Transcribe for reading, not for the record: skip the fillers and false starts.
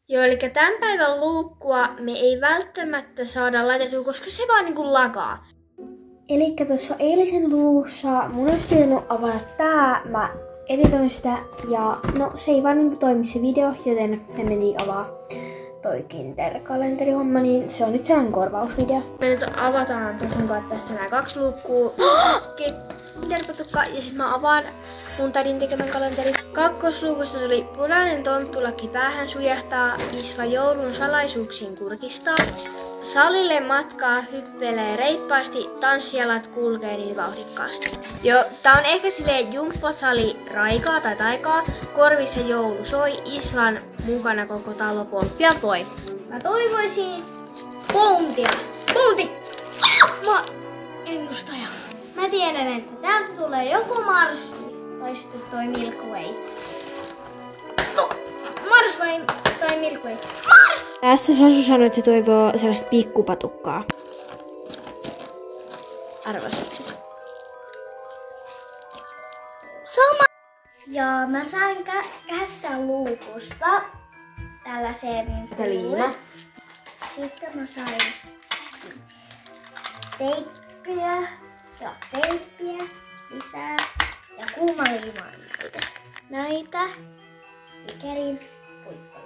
Joo, eli tämän päivän luukkua me ei välttämättä saada laitettua, koska se vaan niinku lagaa. Elikkä tuossa eilisen luussa mun olisi pitänyt avata tää, mä editoin sitä ja no se ei vaan niinku toimi se video, joten me mentiin avaa toi Kinder-kalenterihomma, niin se on nyt sellainen korvausvideo. Me nyt avataan sun kanssa tästä nää 2 luukkua. Kinderpatukka ja sit mä avaan mun tädin tekemän kalenterin. Kakkosluukusta se oli punainen tonttulaki päähän sujahtaa, Isla joulun salaisuuksiin kurkistaa. Salille matkaa hyppelee reippaasti, tanssijalat kulkee niin vauhdikkaasti. Joo, tää on ehkä silleen jumppasali raikaa tai taikaa, korvissa joulu soi, Islan mukana koko talo polppoi. Mä toivoisin Bountia. Bounty! Mä ennustaja. Mä tiedän, että täältä tulee joko Mars tai sitten toi Milky Way. No, Mars vai toi Milky Way? Mars! Tässä Sasu sanoi, että se toivoo sellaista pikkupatukkaa. Arvasitko? Sama! Ja mä sain kässäluukusta tällaisen liima. Sitten mä sain teippiä ja teippiä lisää ja kuuma liimaa näitä. Ikerin puikkoja.